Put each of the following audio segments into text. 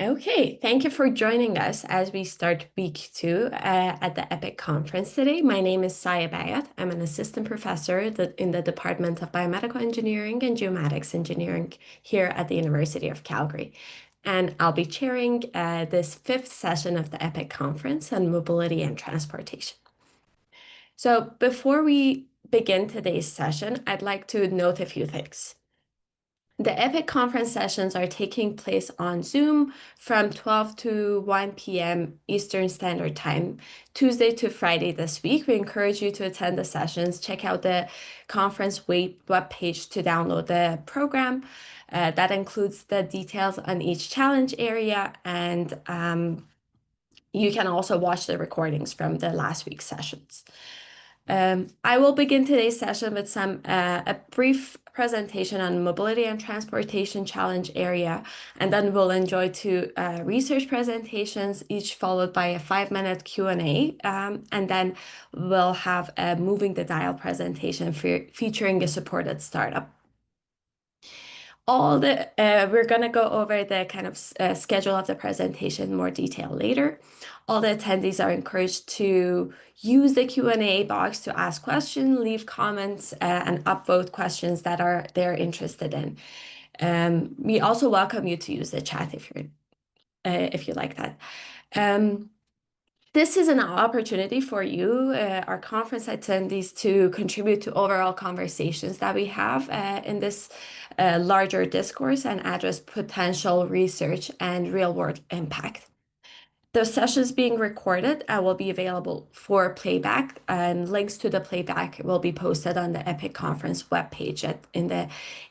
Okay, thank you for joining us as we start week two at the EPIC conference today. My name is Sayeh Bayet. I'm an assistant professor in the Department of Biomedical Engineering and Geomatics Engineering here at the University of Calgary. And I'll be chairing this fifth session of the EPIC conference on mobility and transportation. So before we begin today's session, I'd like to note a few things. The EPIC conference sessions are taking place on Zoom from 12 to 1 p.m. Eastern Standard Time, Tuesday to Friday this week. We encourage you to attend the sessions. Check out the conference webpage to download the program. That includes the details on each challenge area, and you can also watch the recordings from the last week's sessions. I will begin today's session with a brief presentation on mobility and transportation challenge area, and then we'll enjoy two research presentations, each followed by a 5-minute Q&A, and then we'll have a moving the dial presentation featuring a supported startup. We're going to go over the kind of schedule of the presentation in more detail later. All the attendees are encouraged to use the Q&A box to ask questions, leave comments, and upvote questions that they're interested in. We also welcome you to use the chat if you like that. This is an opportunity for you, our conference attendees, to contribute to overall conversations that we have in this larger discourse and address potential research and real-world impact. The sessions being recorded will be available for playback, and links to the playback will be posted on the EPIC conference webpage in the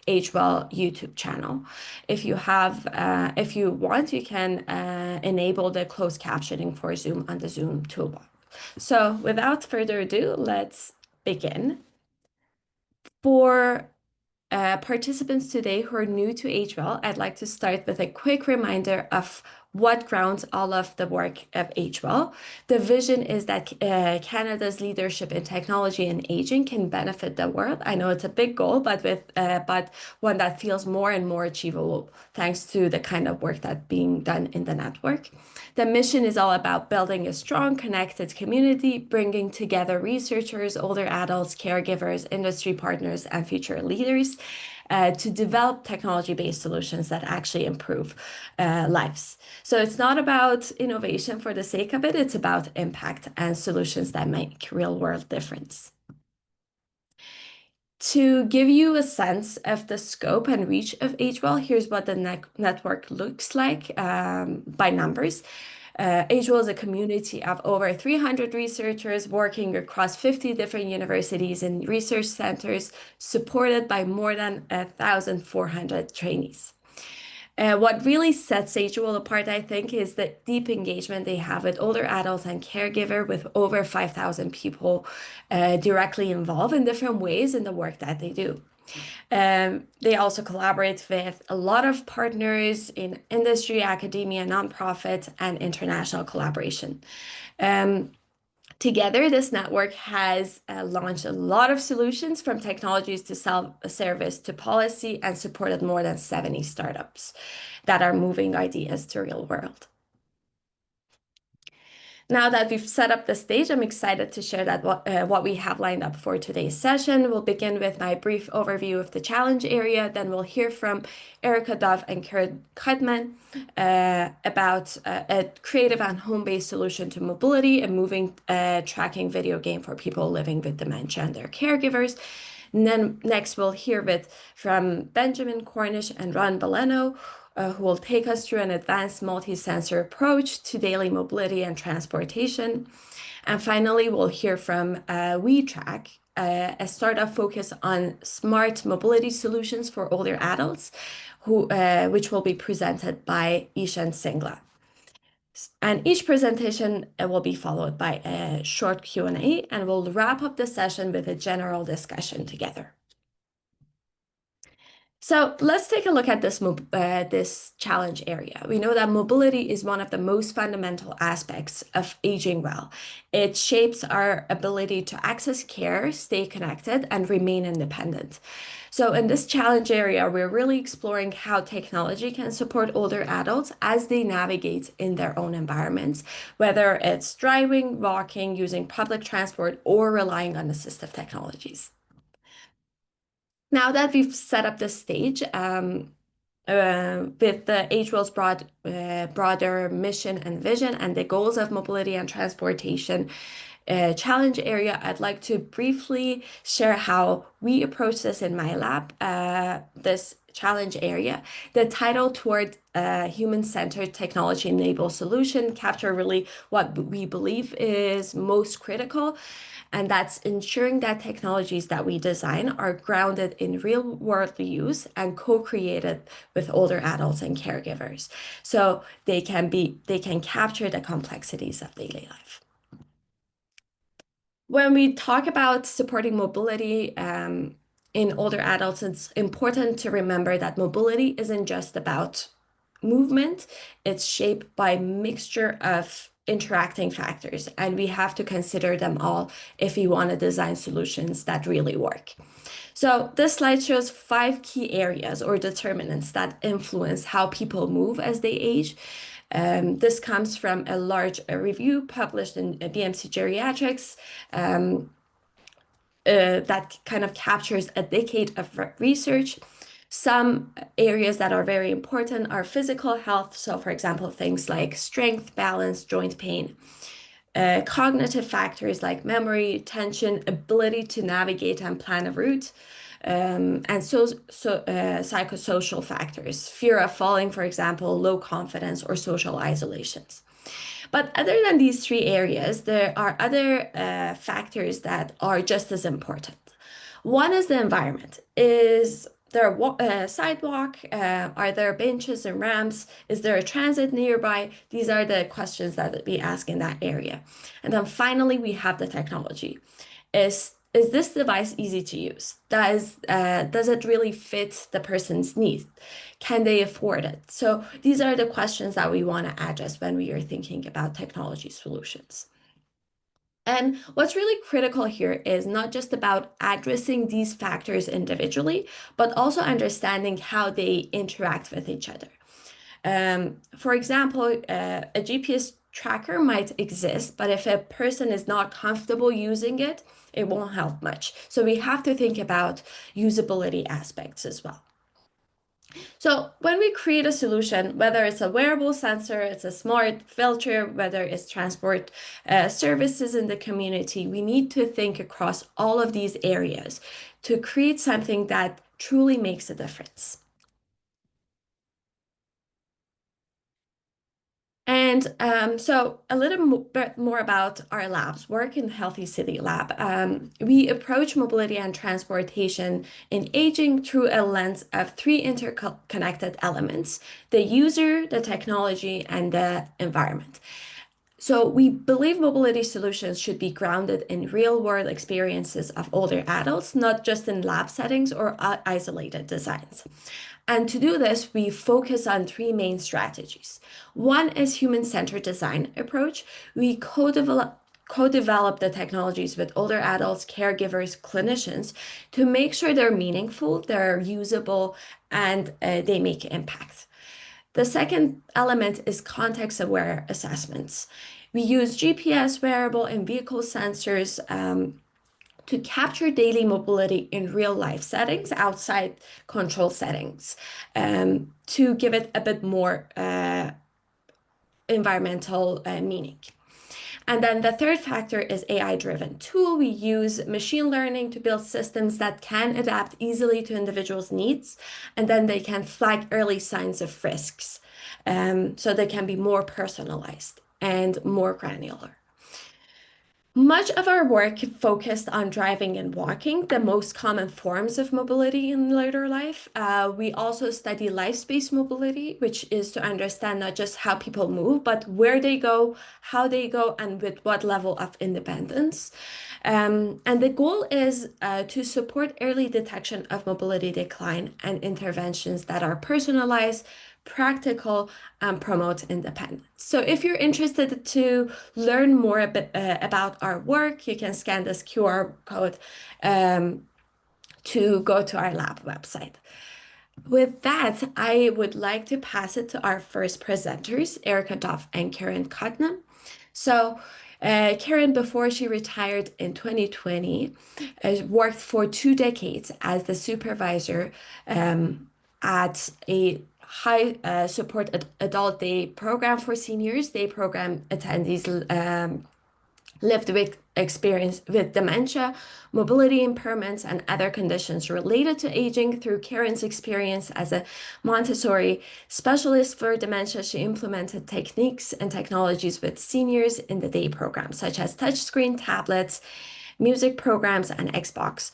HWell YouTube channel. If you want, you can enable the closed captioning for Zoom on the Zoom toolbar. So without further ado, let's begin. For participants today who are new to HWell, I'd like to start with a quick reminder of what grounds all of the work of HWell. The vision is that Canada's leadership in technology and aging can benefit the world. I know it's a big goal, but one that feels more and more achievable thanks to the kind of work that's being done in the network. The mission is all about building a strong, connected community, bringing together researchers, older adults, caregivers, industry partners, and future leaders to develop technology-based solutions that actually improve lives. So it's not about innovation for the sake of it, it's about impact and solutions that make real-world difference. To give you a sense of the scope and reach of HWell, here's what the network looks like by numbers. HWell is a community of over 300 researchers working across 50 different universities and research centers, supported by more than 1,400 trainees. What really sets HWell apart, I think, is the deep engagement they have with older adults and caregiver, with over 5,000 people directly involved in different ways in the work that they do. They also collaborate with a lot of partners in industry, academia, nonprofit, and international collaboration. Together, this network has launched a lot of solutions, from technologies to self-service to policy, and supported more than 70 startups that are moving ideas to real world. Now that we've set up the stage, I'm excited to share that what we have lined up for today's session. We'll begin with my brief overview of the challenge area. Then we'll hear from Erica Dove and Cotnam about a creative and home-based solution to mobility, a moving tracking video game for people living with dementia and their caregivers. And then next, we'll hear from Benjamin Cornish and Ron Baleno, who will take us through an advanced multi-sensor approach to daily mobility and transportation. And finally, we'll hear from WeTrack, a startup focused on smart mobility solutions for older adults, which will be presented by Ishan Singla. And each presentation will be followed by a short Q&A, and we'll wrap up the session with a general discussion together. So let's take a look at this challenge area. We know that mobility is one of the most fundamental aspects of aging well. It shapes our ability to access care, stay connected, and remain independent. So in this challenge area, we're really exploring how technology can support older adults as they navigate in their own environments, whether it's driving, walking, using public transport, or relying on assistive technologies. Now that we've set up the stage, with the Age-Well's broader mission and vision and the goals of mobility and transportation challenge area, I'd like to briefly share how we approach this in my lab, this challenge area. The title toward human-centered technology-enabled solution capture really what we believe is most critical, and that's ensuring that technologies that we design are grounded in real-world use and co-created with older adults and caregivers, so they can capture the complexities of daily life. When we talk about supporting mobility in older adults, it's important to remember that mobility isn't just about movement, it's shaped by a mixture of interacting factors, and we have to consider them all if we want to design solutions that really work. So this slide shows five key areas or determinants that influence how people move as they age. This comes from a large review published in BMC Geriatrics that kind of captures a decade of research. Some areas that are very important are physical health. So, for example, things like strength, balance, joint pain. Cognitive factors like memory, attention, ability to navigate and plan a route, and psychosocial factors, fear of falling, for example, low confidence or social isolations. But other than these three areas, there are other factors that are just as important. One is the environment. Is there a sidewalk? Are there benches and ramps? Is there a transit nearby? These are the questions that we ask in that area. And then finally, we have the technology. Is this device easy to use? Does it really fit the person's needs? Can they afford it? So these are the questions that we want to address when we are thinking about technology solutions. And what's really critical here is not just about addressing these factors individually, but also understanding how they interact with each other. For example, a GPS tracker might exist, but if a person is not comfortable using it, it won't help much. So we have to think about usability aspects as well. So when we create a solution, whether it's a wearable sensor, it's a smart filter, whether it's transport services in the community, we need to think across all of these areas to create something that truly makes a difference. And so a little bit more about our labs, work in Healthy City Lab. We approach mobility and transportation in aging through a lens of three interconnected elements: the user, the technology, and the environment. So we believe mobility solutions should be grounded in real-world experiences of older adults, not just in lab settings or isolated designs. And to do this, we focus on three main strategies. One is human-centered design approach. We co-develop the technologies with older adults, caregivers, clinicians to make sure they're meaningful, they're usable, and they make impact. The second element is context-aware assessments. We use GPS, wearable, and vehicle sensors to capture daily mobility in real life settings outside control settings to give it a bit more environmental meaning. And then the third factor is AI-driven tool. We use machine learning to build systems that can adapt easily to individuals' needs, and then they can flag early signs of risks, so they can be more personalized and more granular. Much of our work focused on driving and walking, the most common forms of mobility in later life. We also study life-space mobility, which is to understand not just how people move, but where they go, how they go, and with what level of independence. And the goal is to support early detection of mobility decline and interventions that are personalized, practical, and promote independence. So if you're interested to learn more about our work, you can scan this QR code um, to go to our lab website. With that, I would like to pass it to our first presenters, Erica Duff and Karen Cotnam. So, Karen, before she retired in 2020, worked for 2 decades as the supervisor at a high support adult day program for seniors. Day program attendees lived with experience with dementia, mobility impairments, and other conditions related to aging. Through Karen's experience as a Montessori specialist for dementia, she implemented techniques and technologies with seniors in the day program, such as touchscreen tablets, music programs, and Xbox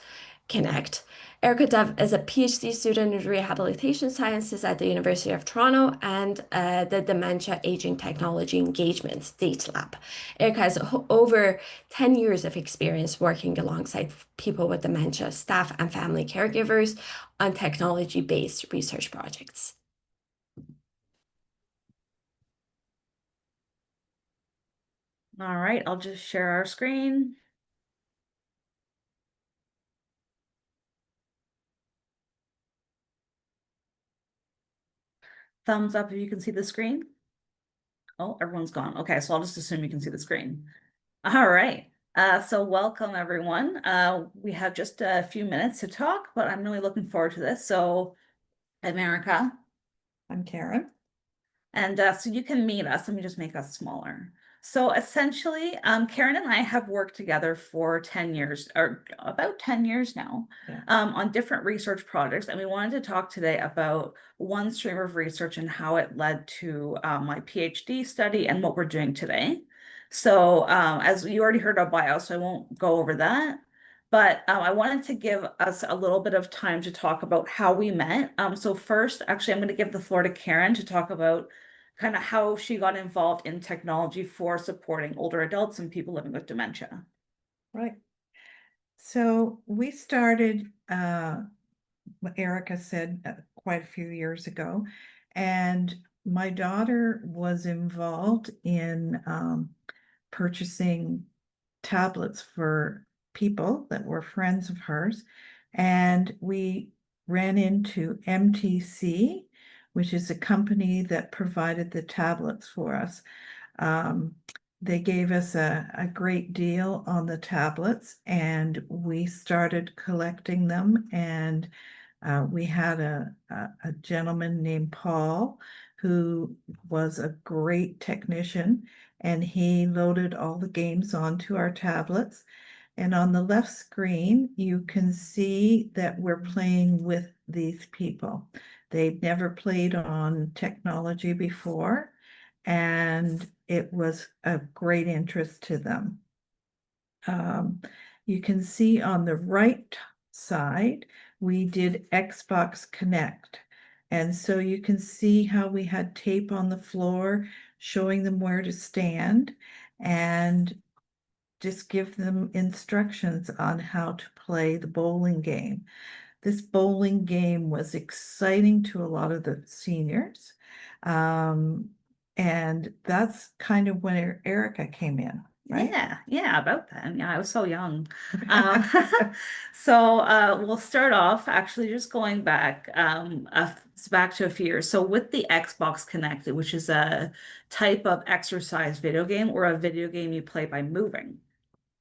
Connect. Erica Dove is a PhD student in rehabilitation sciences at the University of Toronto and the Dementia Aging Technology Engagement Data Lab. Erica has over 10 years of experience working alongside people with dementia, staff, and family caregivers on technology-based research projects. All right, I'll just share our screen. Thumbs up if you can see the screen. Oh, everyone's gone. Okay, so I'll just assume you can see the screen. All right. So welcome everyone. We have just a few minutes to talk, but I'm really looking forward to this. So, America. I'm Karen. And so you can meet us. Let me just make us smaller. So essentially, Karen and I have worked together for 10 years, or about 10 years now, Yeah. on different research projects. And we wanted to talk today about one stream of research and how it led to my PhD study and what we're doing today. So as you already heard our bio, so I won't go over that. But I wanted to give us a little bit of time to talk about how we met. So first, actually, I'm going to give the floor to Karen to talk about kind of how she got involved in technology for supporting older adults and people living with dementia. Right. So we started, what Erica said, quite a few years ago, and my daughter was involved in purchasing tablets for people that were friends of hers, and we ran into MTC, which is a company that provided the tablets for us. Um, they gave us a great deal on the tablets, and we started collecting them. And we had a gentleman named Paul who was a great technician, and he loaded all the games onto our tablets. And on the left screen, you can see that we're playing with these people. They'd never played on technology before, and it was a great interest to them. You can see on the right side, we did Xbox Connect. And so you can see how we had tape on the floor showing them where to stand and just give them instructions on how to play the bowling game. This bowling game was exciting to a lot of the seniors. And that's kind of when Erica came in, right? Yeah, about that. Yeah, I was so young. Um, so we'll start off actually just going back back to a few years. So with the Xbox Connect, which is a type of exercise video game or a video game you play by moving.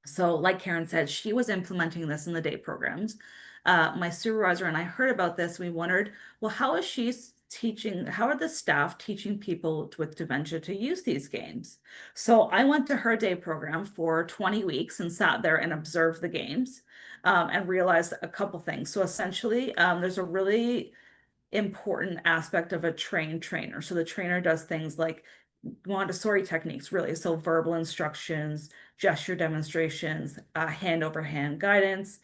So, like Karen said, she was implementing this in the day programs. My supervisor and I heard about this. We wondered, well, how is she teaching? How are the staff teaching people with dementia to use these games? So, I went to her day program for 20 weeks and sat there and observed the games and realized a couple things. So, essentially, there's a really important aspect of a trained trainer. So, the trainer does things like Montessori techniques, really. So verbal instructions, gesture demonstrations, hand over hand guidance.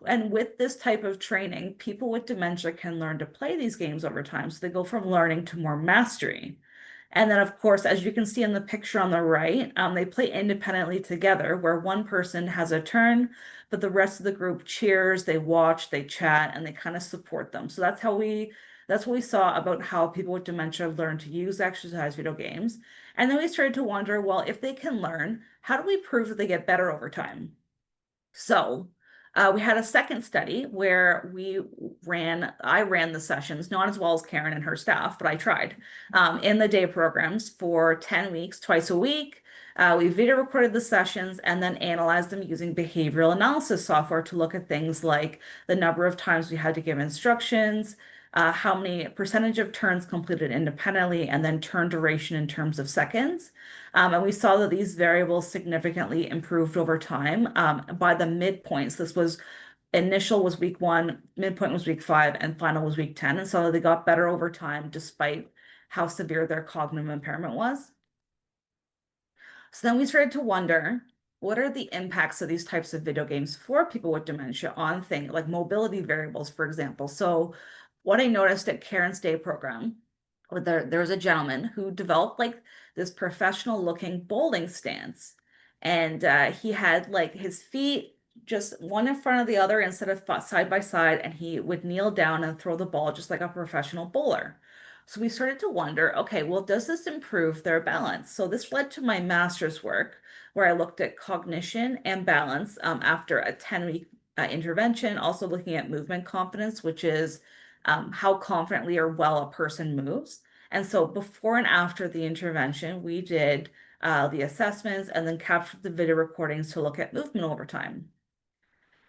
And with this type of training, people with dementia can learn to play these games over time. So they go from learning to more mastery. And then, of course, as you can see in the picture on the right, they play independently together, where one person has a turn, but the rest of the group cheers, they watch, they chat, and they kind of support them. So that's what we saw about how people with dementia learn to use exercise video games. And then we started to wonder, well, if they can learn, how do we prove that they get better over time? So we had a second study where I ran the sessions, not as well as Karen and her staff, but I tried in the day programs for 10 weeks, twice a week. We video recorded the sessions and then analyzed them using behavioral analysis software to look at things like the number of times we had to give instructions, how many percentage of turns completed independently, and then turn duration in terms of seconds. And we saw that these variables significantly improved over time. By the midpoints, initial was week 1, midpoint was week 5, and final was week 10. And so they got better over time despite how severe their cognitive impairment was. So then we started to wonder, what are the impacts of these types of video games for people with dementia on things like mobility variables, for example? So what I noticed at Karen's day program, there was a gentleman who developed like this professional looking bowling stance. And he had like his feet just one in front of the other instead of side by side, and he would kneel down and throw the ball just like a professional bowler. So we started to wonder, okay, well, does this improve their balance? So this led to my master's work, where I looked at cognition and balance after a 10-week intervention, also looking at movement confidence, which is how confidently or well a person moves. And so before and after the intervention, we did the assessments and then captured the video recordings to look at movement over time.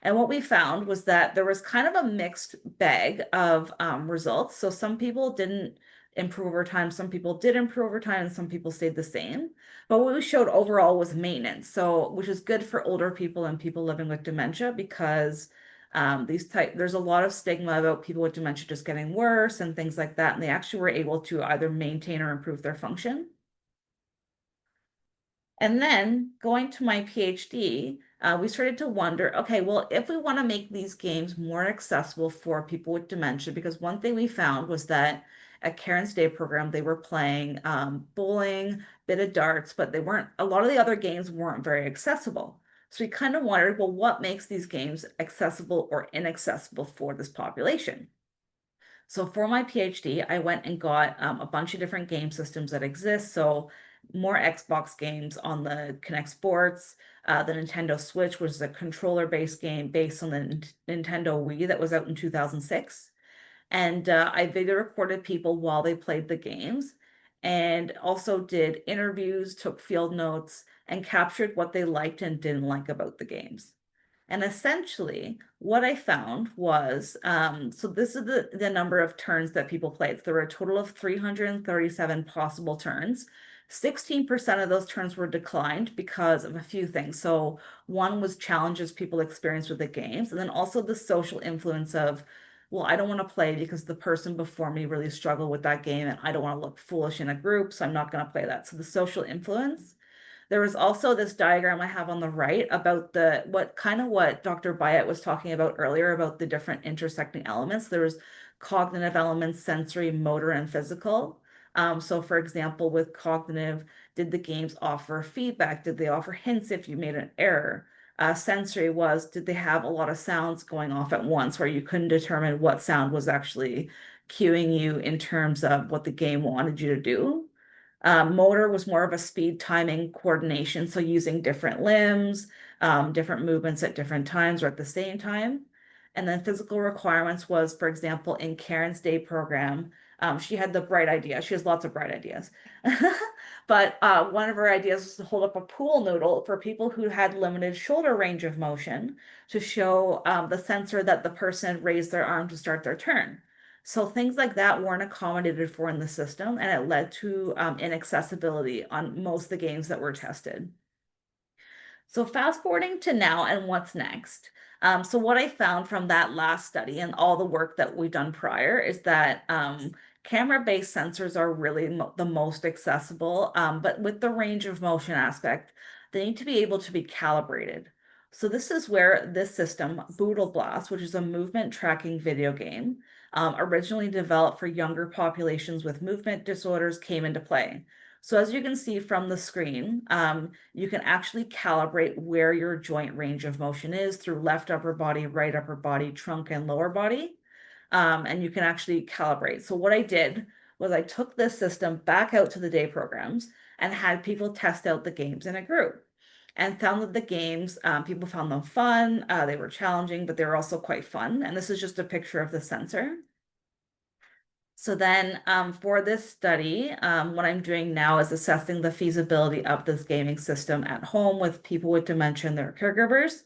And what we found was that there was kind of a mixed bag of results. So some people didn't improve over time, some people did improve over time, and some people stayed the same. But what we showed overall was maintenance. So, which is good for older people and people living with dementia, because there's a lot of stigma about people with dementia just getting worse and things like that. And they actually were able to either maintain or improve their function. And then going to my PhD, we started to wonder, okay, well, if we want to make these games more accessible for people with dementia, because one thing we found was that at Karen's Day program, they were playing bowling, bit of darts, but a lot of the other games weren't very accessible. So we kind of wondered, well, what makes these games accessible or inaccessible for this population? So for my PhD, I went and got a bunch of different game systems that exist. So more Xbox games on the Kinect Sports, the Nintendo Switch, which is a controller-based game based on the Nintendo Wii that was out in 2006. And I video recorded people while they played the games, and also did interviews, took field notes, and captured what they liked and didn't like about the games. And essentially, what I found was, so this is the number of turns that people played. So there were a total of 337 possible turns. 16% of those turns were declined because of a few things. So one was challenges people experienced with the games, and then also the social influence of, well, I don't want to play because the person before me really struggled with that game, and I don't want to look foolish in a group, so I'm not going to play that. So the social influence. There was also this diagram I have on the right about what Dr. Bayet was talking about earlier about the different intersecting elements. There was cognitive elements, sensory, motor, and physical. So for example, with cognitive, did the games offer feedback? Did they offer hints if you made an error? Sensory was, did they have a lot of sounds going off at once where you couldn't determine what sound was actually cueing you in terms of what the game wanted you to do? Motor was more of a speed, timing, coordination, so using different limbs, different movements at different times or at the same time. And then physical requirements was, for example, in Karen's day program, she had the bright idea. She has lots of bright ideas. But one of her ideas was to hold up a pool noodle for people who had limited shoulder range of motion to show the sensor that the person raised their arm to start their turn. So things like that weren't accommodated for in the system, and it led to inaccessibility on most of the games that were tested. So fast forwarding to now and what's next. So what I found from that last study and all the work that we've done prior is that Camera-based sensors are really the most accessible, but with the range of motion aspect, they need to be able to be calibrated. So this is where this system, Bootle Blast, which is a movement tracking video game, originally developed for younger populations with movement disorders, came into play. So as you can see from the screen, you can actually calibrate where your joint range of motion is through left upper body, right upper body, trunk, and lower body. And you can actually calibrate. So what I did was I took this system back out to the day programs and had people test out the games in a group and found that the games, people found them fun. They were challenging, but they were also quite fun. And this is just a picture of the sensor. So then for this study, what I'm doing now is assessing the feasibility of this gaming system at home with people with dementia and their caregivers.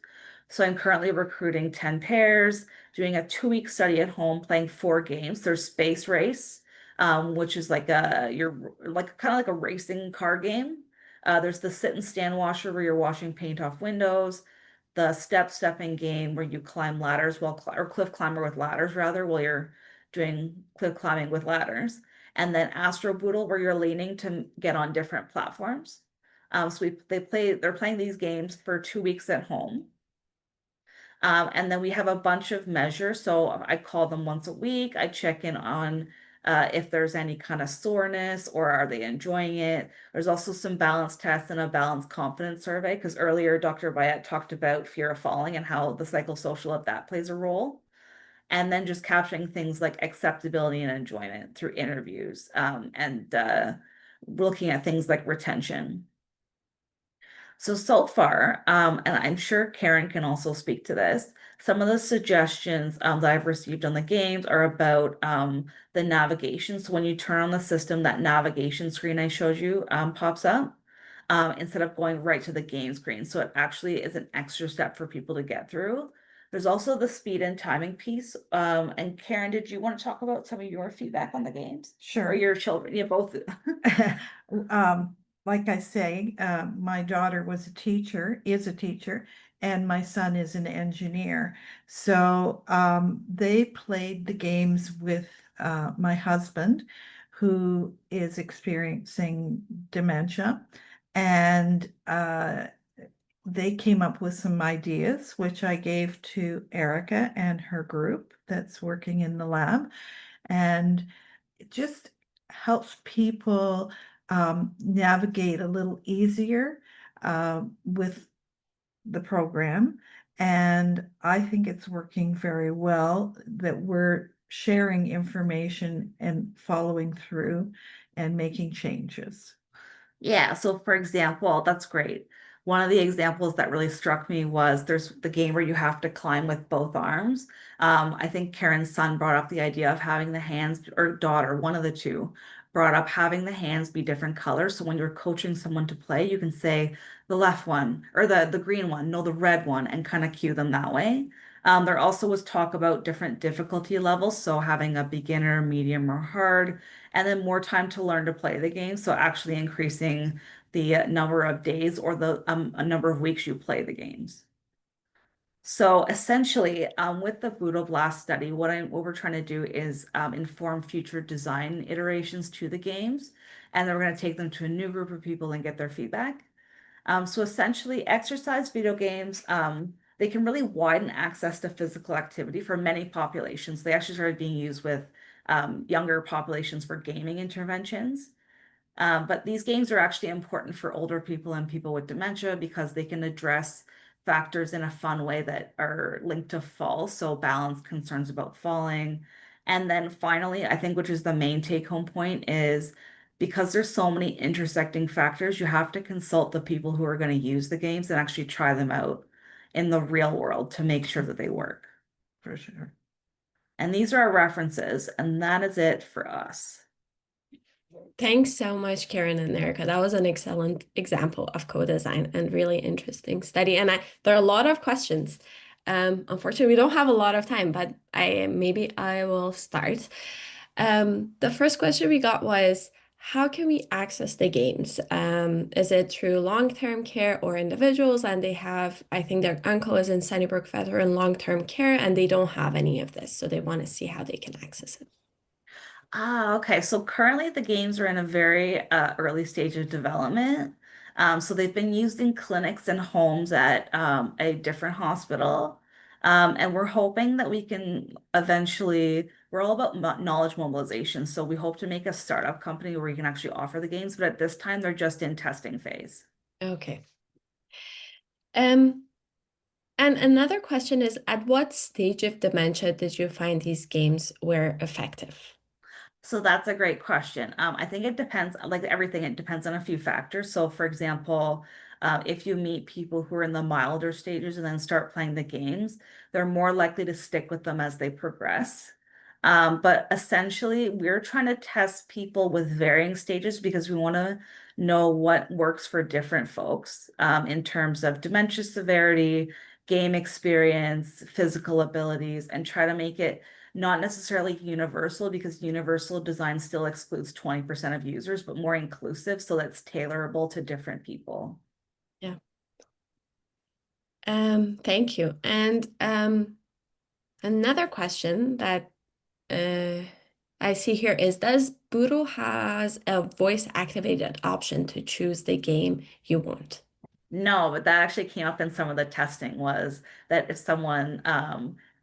So I'm currently recruiting 10 pairs, doing a 2-week study at home, playing 4 games. There's Space Race, which is like you're like kind of like a racing car game. There's the Sit and Stand Washer where you're washing paint off windows. The stepping game where you climb ladders or cliff climber with ladders rather, while you're doing cliff climbing with ladders, and then Astro Boodle, where you're leaning to get on different platforms. So they're playing these games for 2 weeks at home. And then we have a bunch of measures. So I call them once a week. I check in on if there's any kind of soreness or are they enjoying it. There's also some balance tests and a balance confidence survey, because earlier Dr. Bayet talked about fear of falling and how the psychosocial of that plays a role. And then just capturing things like acceptability and enjoyment through interviews, and looking at things like retention. So far, and I'm sure Karen can also speak to this, some of the suggestions that I've received on the games are about the navigation. So when you turn on the system, that navigation screen I showed you pops up instead of going right to the game screen. So it actually is an extra step for people to get through. There's also the speed and timing piece. And Karen, did you want to talk about some of your feedback on the games? Or Sure. your children? Yeah, both. Like I say, my daughter is a teacher, and my son is an engineer. So they played the games with my husband, who is experiencing dementia, and they came up with some ideas, which I gave to Erica and her group that's working in the lab. And it just helps people navigate a little easier with the program. And I think it's working very well that we're sharing information and following through and making changes. Yeah, so for example, that's great. One of the examples that really struck me was there's the game where you have to climb with both arms. I think Karen's son brought up the idea of having the hands, or daughter, one of the two, brought up having the hands be different colors. So when you're coaching someone to play, you can say the left one or the green one, no, the red one, and kind of cue them that way. There also was talk about different difficulty levels, so having a beginner, medium, or hard, and then more time to learn to play the game. So actually increasing the number of days or the a number of weeks you play the games. So essentially, with the Bootle Blast study, what we're trying to do is inform future design iterations to the games, and then we're going to take them to a new group of people and get their feedback. So essentially, exercise video games, they can really widen access to physical activity for many populations. They actually started being used with younger populations for gaming interventions. But these games are actually important for older people and people with dementia because they can address factors in a fun way that are linked to fall, so balance, concerns about falling. And then finally, I think, which is the main take-home point, is because there's so many intersecting factors, you have to consult the people who are going to use the games and actually try them out in the real world to make sure that they work. For sure. And these are our references, and that is it for us. Thanks so much, Karen and Erica. That was an excellent example of co-design and really interesting study. And there are a lot of questions. Unfortunately, we don't have a lot of time, but maybe I will start. The first question we got was, how can we access the games? Is it through long-term care or individuals? And they have, I think their uncle is in Sunnybrook Veteran long-term care, and they don't have any of this. So they want to see how they can access it. Okay. So currently the games are in a very early stage of development. So they've been used in clinics and homes at a different hospital. And we're hoping that we can eventually, we're all about knowledge mobilization. So we hope to make a startup company where we can actually offer the games, but at this time they're just in testing phase. Okay. Um, and another question is, at what stage of dementia did you find these games were effective? So that's a great question. I think it depends, like everything, it depends on a few factors. So, for example, if you meet people who are in the milder stages and then start playing the games, they're more likely to stick with them as they progress. But essentially, we're trying to test people with varying stages because we want to know what works for different folks in terms of dementia severity, game experience, physical abilities, and try to make it not necessarily universal because universal design still excludes 20% of users, but more inclusive so that's tailorable to different people. Yeah. Thank you. And another question that uh, I see here is, does Bootle has a voice activated option to choose the game you want? No, but that actually came up in some of the testing was that if someone,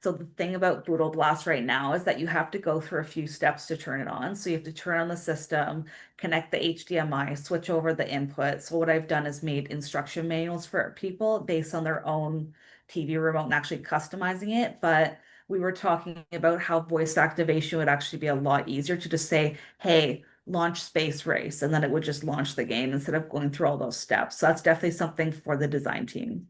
so the thing about Bootle Blast right now is that you have to go through a few steps to turn it on. So you have to turn on the system, connect the HDMI, switch over the input. So what I've done is made instruction manuals for people based on their own TV remote and actually customizing it. But we were talking about how voice activation would actually be a lot easier to just say, hey, launch Space Race, and then it would just launch the game instead of going through all those steps. So that's definitely something for the design team.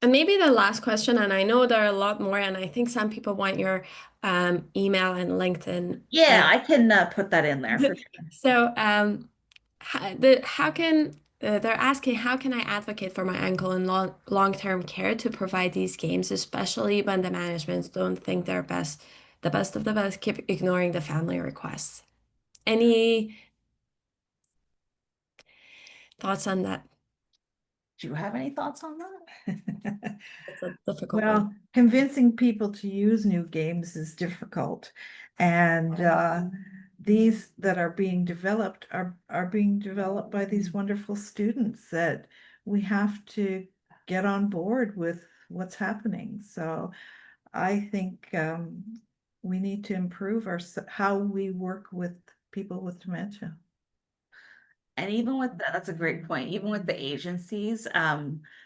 And maybe the last question, and I know there are a lot more, and I think some people want your email and LinkedIn. Yeah, I can put that in there for sure. So, how can they're asking, how can I advocate for my uncle in long-term care to provide these games, especially when the managements don't think they're the best of the best, keep ignoring the family requests? Any thoughts on that? Do you have any thoughts on that? It's a difficult one. Well, convincing people to use new games is difficult. And these that are being developed are being developed by these wonderful students that we have to get on board with what's happening. So I think we need to improve how we work with people with dementia. And even with that, that's a great point. Even with the agencies,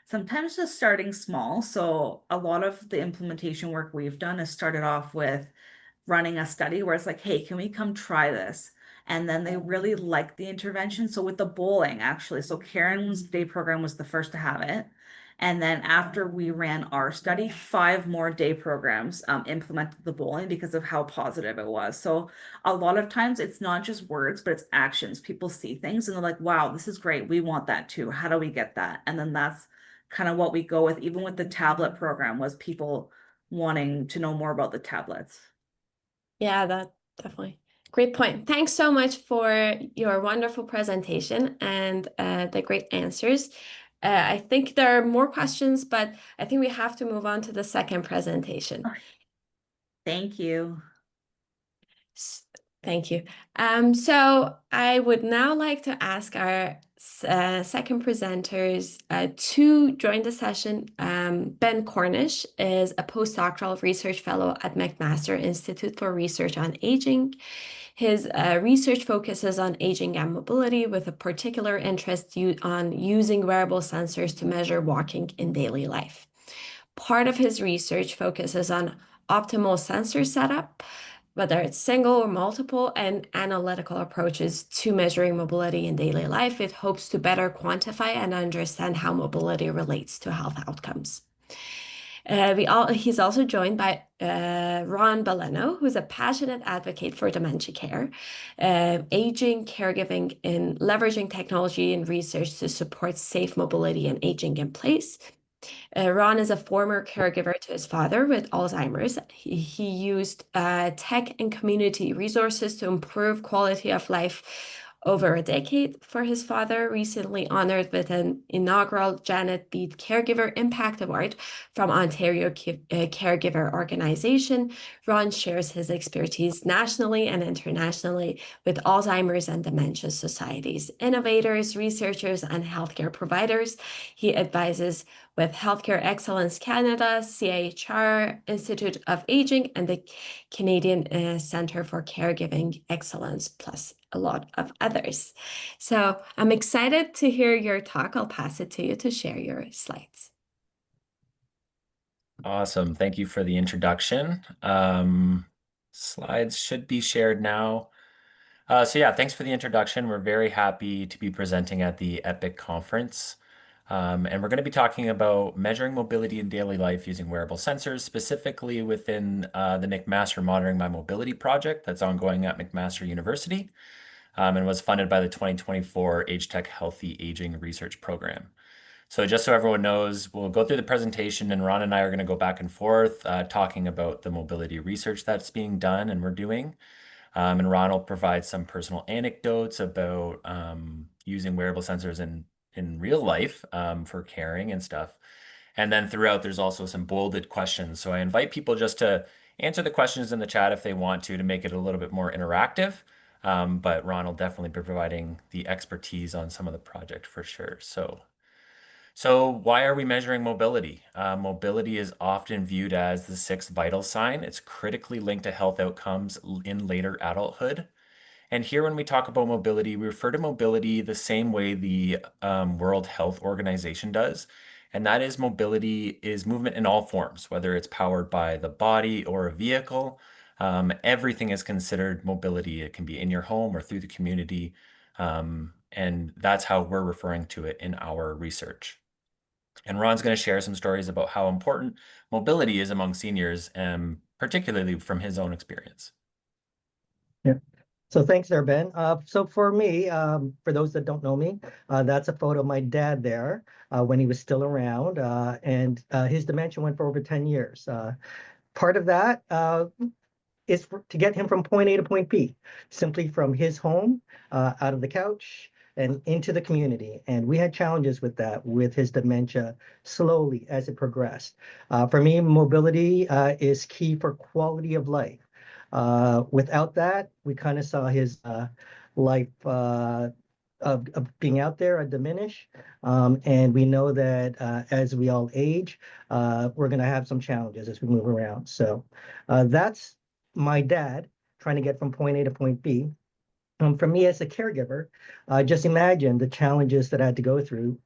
sometimes just starting small. So a lot of the implementation work we've done has started off with running a study where it's like, hey, can we come try this? And then they really like the intervention. So with the bowling, actually, so Karen's day program was the first to have it. And then after we ran our study, 5 more day programs implemented the bowling because of how positive it was. So a lot of times it's not just words, but it's actions. People see things and they're like, wow, this is great. We want that too. How do we get that? And then that's kind of what we go with, even with the tablet program, was people wanting to know more about the tablets. Yeah, that definitely. Great point. Thanks so much for your wonderful presentation and the great answers. I think there are more questions, but I think we have to move on to the second presentation. Thank you. S- Thank you. So I would now like to ask our second presenters to join the session. Ben Cornish is a postdoctoral research fellow at McMaster Institute for Research on Aging. His research focuses on aging and mobility with a particular interest on using wearable sensors to measure walking in daily life. Part of his research focuses on optimal sensor setup, whether it's single or multiple, and analytical approaches to measuring mobility in daily life. It hopes to better quantify and understand how mobility relates to health outcomes. He's also joined by Ron Baleno, who's a passionate advocate for dementia care, aging, caregiving, and leveraging technology and research to support safe mobility and aging in place. Ron is a former caregiver to his father with Alzheimer's. He used tech and community resources to improve quality of life over a decade for his father, recently honored with an inaugural Janet Beat Caregiver Impact Award from Ontario Caregiver Organization. Ron shares his expertise nationally and internationally with Alzheimer's and dementia societies, innovators, researchers, and healthcare providers. He advises with Healthcare Excellence Canada, CHR, Institute of Aging, and the Canadian Centre for Caregiving Excellence, plus a lot of others. So I'm excited to hear your talk. I'll pass it to you to share your slides. Awesome. Thank you for the introduction. Slides should be shared now. So yeah, thanks for the introduction. We're very happy to be presenting at the EPIC conference. And we're going to be talking about measuring mobility in daily life using wearable sensors, specifically within the McMaster Monitoring My Mobility project that's ongoing at McMaster University and was funded by the 2024 Age Tech Healthy Aging Research Program. So just so everyone knows, we'll go through the presentation and Ron and I are going to go back and forth talking about the mobility research that's being done and we're doing. And Ron will provide some personal anecdotes about using wearable sensors in real life for caring and stuff. And then throughout, there's also some bolded questions. So I invite people just to answer the questions in the chat if they want to make it a little bit more interactive. But Ron will definitely be providing the expertise on some of the project for sure. So why are we measuring mobility? Mobility is often viewed as the sixth vital sign. It's critically linked to health outcomes in later adulthood. And here, when we talk about mobility, we refer to mobility the same way the World Health Organization does. And that is mobility is movement in all forms, whether it's powered by the body or a vehicle. Everything is considered mobility. It can be in your home or through the community. And that's how we're referring to it in our research. And Ron's going to share some stories about how important mobility is among seniors, particularly from his own experience. Yeah. So thanks there, Ben. So for me, for those that don't know me, that's a photo of my dad there when he was still around, and his dementia went for over 10 years. Part of that is to get him from point A to point B, simply from his home, out of the couch, and into the community. And we had challenges with that, with his dementia slowly as it progressed. For me, mobility is key for quality of life. Without that, we kind of saw his life of being out there diminish. And we know that as we all age, we're going to have some challenges as we move around. So that's my dad trying to get from point A to point B. For me as a caregiver, just imagine the challenges that I had to go through,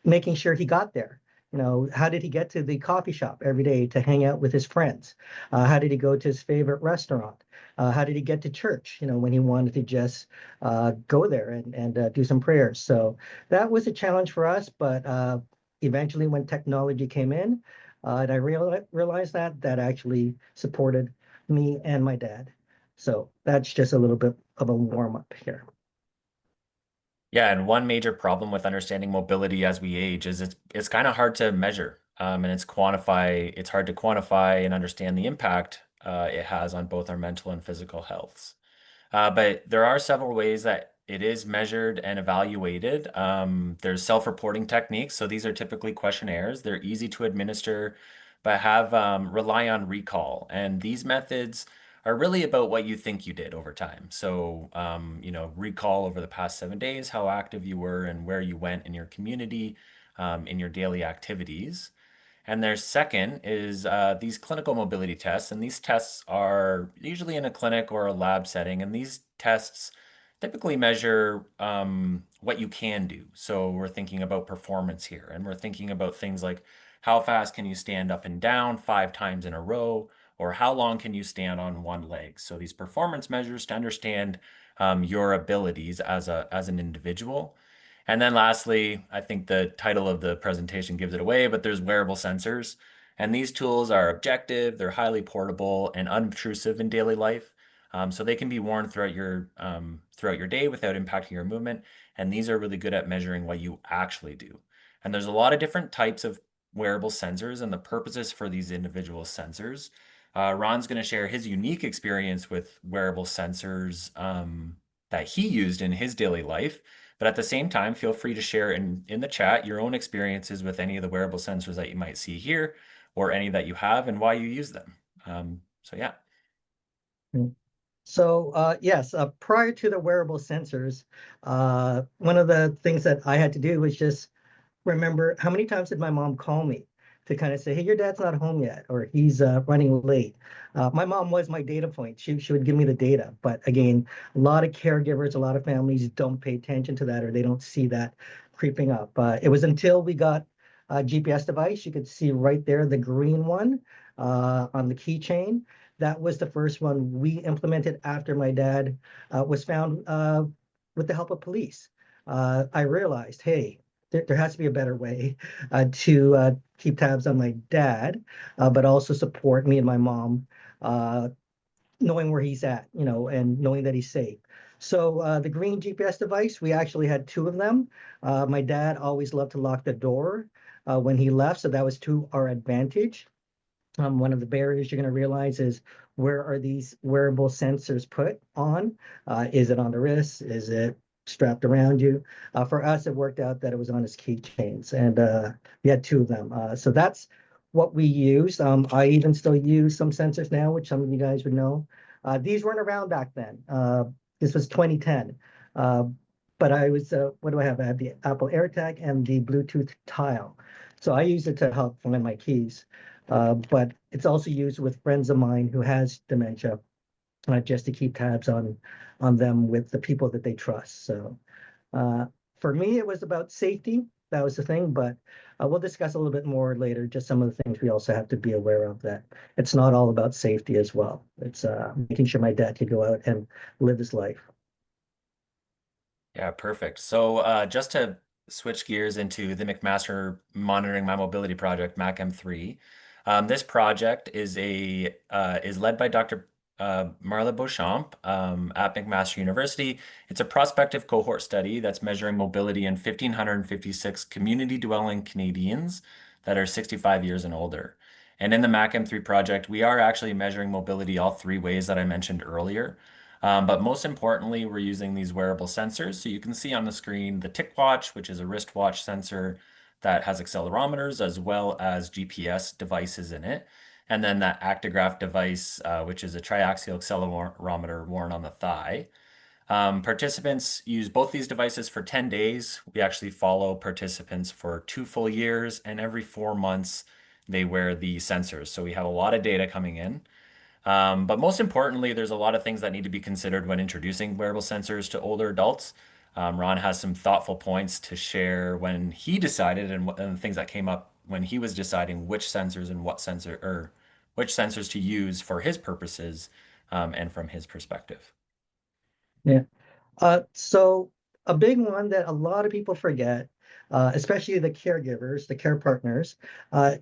making sure he got there. You know, how did he get to the coffee shop every day to hang out with his friends? How did he go to his favorite restaurant? How did he get to church, you know, when he wanted to just go there and do some prayers? So that was a challenge for us, but eventually when technology came in, and I realized that actually supported me and my dad. So that's just a little bit of a warm up here. Yeah, and one major problem with understanding mobility as we age is it's kind of hard to measure, and it's hard to quantify and understand the impact it has on both our mental and physical healths. But there are several ways that it is measured and evaluated. There's self-reporting techniques. So these are typically questionnaires. They're easy to administer, but rely on recall. And these methods are really about what you think you did over time. So, recall over the past 7 days, how active you were and where you went in your community, in your daily activities. And their second is these clinical mobility tests. And these tests are usually in a clinic or a lab setting. And these tests typically measure what you can do. So we're thinking about performance here. And we're thinking about things like how fast can you stand up and down 5 times in a row? Or how long can you stand on one leg? So these performance measures to understand your abilities as an individual. And then lastly, I think the title of the presentation gives it away, but there's wearable sensors. And these tools are objective, they're highly portable and unobtrusive in daily life. So they can be worn throughout your day without impacting your movement. And these are really good at measuring what you actually do. And there's a lot of different types of wearable sensors and the purposes for these individual sensors. Ron's going to share his unique experience with wearable sensors that he used in his daily life. But at the same time, feel free to share in the chat your own experiences with any of the wearable sensors that you might see here, or any that you have and why you use them. So yeah. So yes, prior to the wearable sensors, one of the things that I had to do was just remember how many times did my mom call me to kind of say, hey, your dad's not home yet, or he's running late. My mom was my data point. She would give me the data. But again, a lot of caregivers, a lot of families don't pay attention to that, or they don't see that creeping up. It was until we got a GPS device, you could see right there the green one on the keychain. That was the first one we implemented after my dad was found with the help of police. I realized, hey, there has to be a better way to keep tabs on my dad, but also support me and my mom, knowing where he's at, and knowing that he's safe. So the green GPS device, we actually had two of them. My dad always loved to lock the door when he left, so that was to our advantage. One of the barriers you're going to realize is where are these wearable sensors put on? Is it on the wrist? Is it strapped around you? For us, it worked out that it was on his keychains, and we had two of them. So that's what we used. I even still use some sensors now, which some of you guys would know. These weren't around back then. This was 2010. But I was, what do I have? I have the Apple AirTag and the Bluetooth Tile. So I use it to help find my keys. But it's also used with friends of mine who has dementia, just to keep tabs on them with the people that they trust. So for me, it was about safety. That was the thing, but we'll discuss a little bit more later, just some of the things we also have to be aware of, that it's not all about safety as well. It's making sure my dad could go out and live his life. Yeah, perfect. So just to switch gears into the McMaster Monitoring My Mobility Project, MAC-M3. This project is led by Dr. Marla Beauchamp at McMaster University. It's a prospective cohort study that's measuring mobility in 1,556 community dwelling Canadians that are 65 years and older. And in the MAC-M3 project, we are actually measuring mobility all three ways that I mentioned earlier. But most importantly, we're using these wearable sensors. So you can see on the screen the Tick Watch, which is a wristwatch sensor that has accelerometers as well as GPS devices in it. And then that Actigraph device, which is a triaxial accelerometer worn on the thigh. Participants use both these devices for 10 days. We actually follow participants for 2 full years, and every 4 months they wear the sensors. So we have a lot of data coming in. But most importantly, there's a lot of things that need to be considered when introducing wearable sensors to older adults. Ron has some thoughtful points to share when he decided, and the things that came up when he was deciding which sensors and which sensors to use for his purposes, and from his perspective. Yeah. So a big one that a lot of people forget, especially the caregivers, the care partners,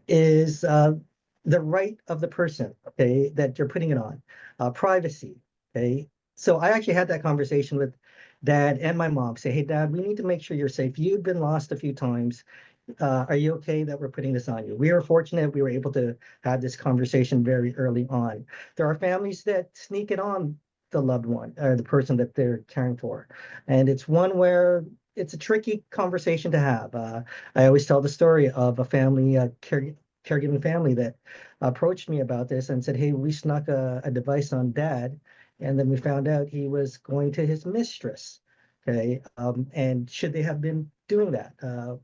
is the right of the person, okay, that you're putting it on, privacy, okay. So I actually had that conversation with dad and my mom. Say, hey, dad, we need to make sure you're safe. You've been lost a few times. Are you okay that we're putting this on you? We were fortunate we were able to have this conversation very early on. There are families that sneak it on the loved one or the person that they're caring for. And it's one where it's a tricky conversation to have. I always tell the story of a family, caregiving family that approached me about this and said, hey, we snuck a device on dad. And then we found out he was going to his mistress. Okay. And should they have been doing that,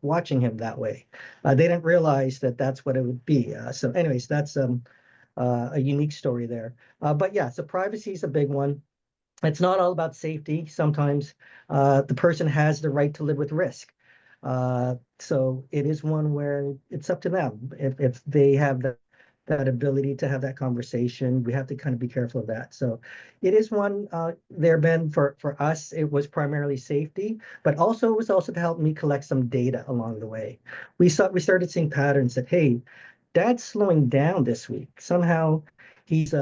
watching him that way? They didn't realize that that's what it would be. So anyways, that's a unique story there. But yeah, so privacy is a big one. It's not all about safety. Sometimes the person has the right to live with risk. So it is one where it's up to them. If they have that ability to have that conversation, we have to kind of be careful of that. So it is one there, Ben, for us, it was primarily safety, but also it was also to help me collect some data along the way. We started seeing patterns that, hey, dad's slowing down this week. Somehow he's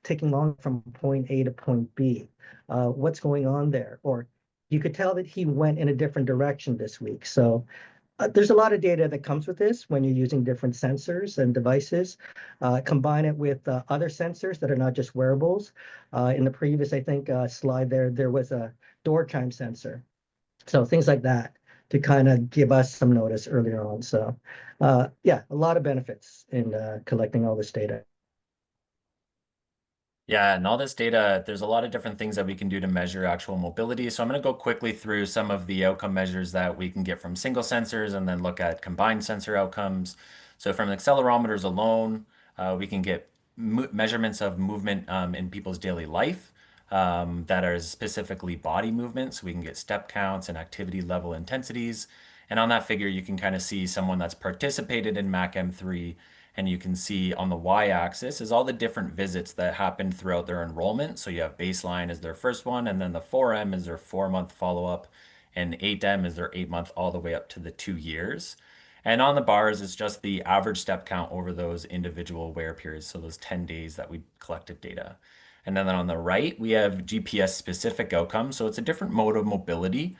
taking long from point A to point B. What's going on there? Or you could tell that he went in a different direction this week. So there's a lot of data that comes with this when you're using different sensors and devices. Combine it with other sensors that are not just wearables. In the previous, I think, slide there was a door chime sensor. So things like that to kind of give us some notice earlier on. So yeah, a lot of benefits in collecting all this data. Yeah, and all this data, there's a lot of different things that we can do to measure actual mobility. So I'm going to go quickly through some of the outcome measures that we can get from single sensors and then look at combined sensor outcomes. So from accelerometers alone, we can get measurements of movement in people's daily life that are specifically body movement. So we can get step counts and activity level intensities. And on that figure, you can kind of see someone that's participated in MAC-M3, and you can see on the y-axis is all the different visits that happened throughout their enrollment. So you have baseline as their first one, and then the 4M is their 4-month follow-up, and 8M is their 8-month all the way up to the 2 years. And on the bars, it's just the average step count over those individual wear periods, so those 10 days that we collected data. And then on the right, we have GPS specific outcomes. So it's a different mode of mobility.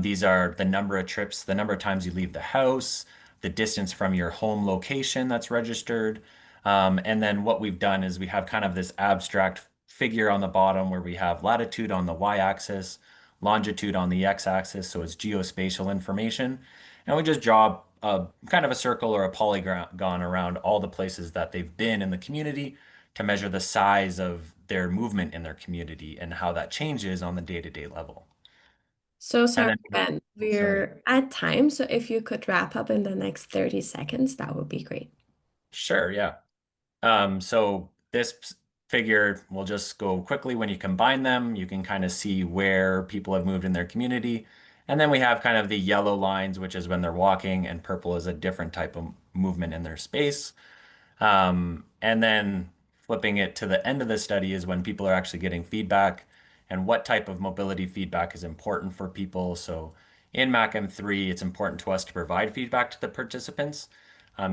These are the number of trips, the number of times you leave the house, the distance from your home location that's registered. And then what we've done is we have kind of this abstract figure on the bottom where we have latitude on the y-axis, longitude on the x-axis, so it's geospatial information. And we just draw a kind of a circle or a polygon around all the places that they've been in the community to measure the size of their movement in their community and how that changes on the day-to-day level. So And sorry, then, Ben, sorry. we're at time. So if you could wrap up in the next 30 seconds, that would be great. Sure, yeah. So this figure will just go quickly. When you combine them, you can kind of see where people have moved in their community. And then we have kind of the yellow lines, which is when they're walking, and purple is a different type of movement in their space. And then flipping it to the end of the study is when people are actually getting feedback and what type of mobility feedback is important for people. So in MAC-M3, it's important to us to provide feedback to the participants.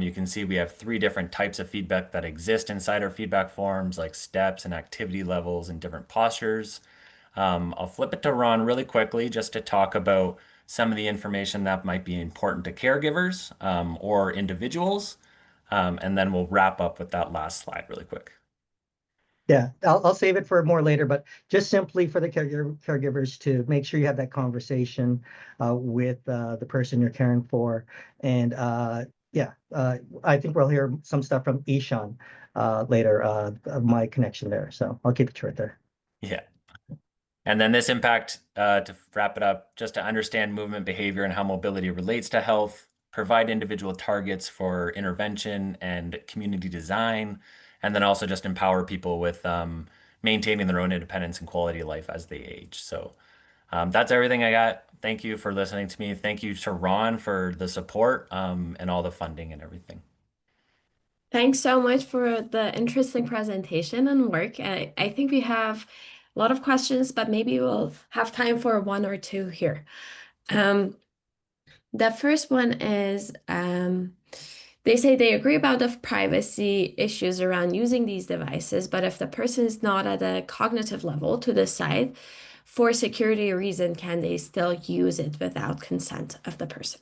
You can see we have 3 different types of feedback that exist inside our feedback forms, like steps and activity levels and different postures. I'll flip it to Ron really quickly just to talk about some of the information that might be important to caregivers or individuals. And then we'll wrap up with that last slide really quick. Yeah, I'll save it for more later, but just simply for the caregivers to make sure you have that conversation with the person you're caring for. And yeah, I think we'll hear some stuff from Ishan later, of my connection there. So I'll keep it short there. Yeah. And then this impact, to wrap it up, just to understand movement behavior and how mobility relates to health, provide individual targets for intervention and community design, and then also just empower people with maintaining their own independence and quality of life as they age. So that's everything I got. Thank you for listening to me. Thank you to Ron for the support and all the funding and everything. Thanks so much for the interesting presentation and work. I think we have a lot of questions, but maybe we'll have time for 1 or 2 here. The first one is they say they agree about the privacy issues around using these devices, but if the person is not at a cognitive level to decide for security reason, can they still use it without consent of the person?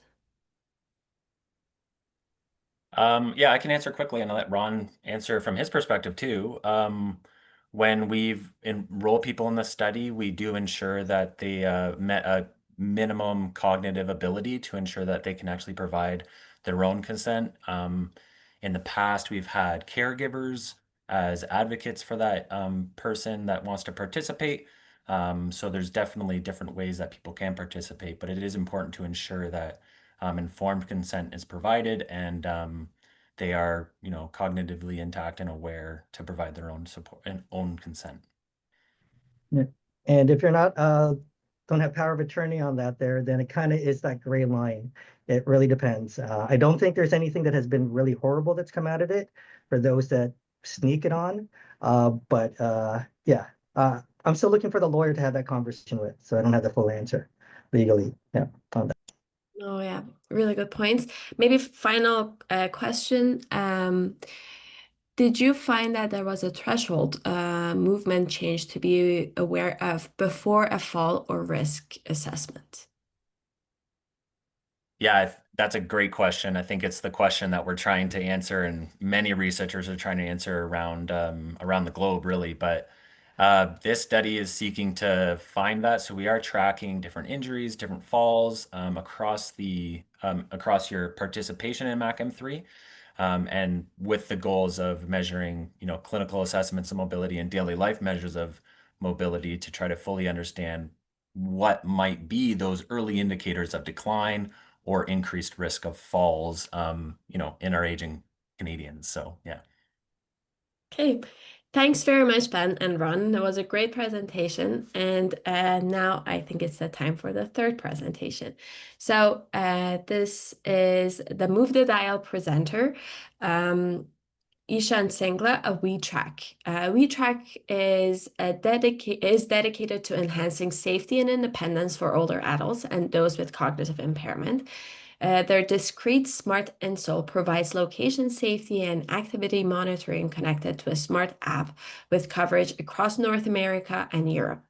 Yeah, I can answer quickly and I'll let Ron answer from his perspective too. When we've enrolled people in the study, we do ensure that they met a minimum cognitive ability to ensure that they can actually provide their own consent. In the past, we've had caregivers as advocates for that person that wants to participate. So there's definitely different ways that people can participate, but it is important to ensure that informed consent is provided and they are, cognitively intact and aware to provide their own support and own consent. Yeah. And if you're not don't have power of attorney on that there, then it kind of is that gray line. It really depends. I don't think there's anything that has been really horrible that's come out of it for those that sneak it on. But yeah, I'm still looking for the lawyer to have that conversation with, so I don't have the full answer legally. Yeah, on that. Oh, yeah, really good points. Maybe final question. Did you find that there was a threshold movement change to be aware of before a fall or risk assessment? Yeah, that's a great question. I think it's the question that we're trying to answer, and many researchers are trying to answer around the globe, really. But This study is seeking to find that. So we are tracking different injuries, different falls across your participation in MAC-M3, and with the goals of measuring, clinical assessments of mobility and daily life measures of mobility to try to fully understand what might be those early indicators of decline or increased risk of falls, in our aging Canadians. So yeah. Okay, thanks very much, Ben and Ron. That was a great presentation. And now I think it's the time for the third presentation. So this is the Move the Dial presenter, Ishan Singla, a WeTrack. WeTrack is dedicated to enhancing safety and independence for older adults and those with cognitive impairment. Their discrete smart insole provides location safety and activity monitoring connected to a smart app with coverage across North America and Europe.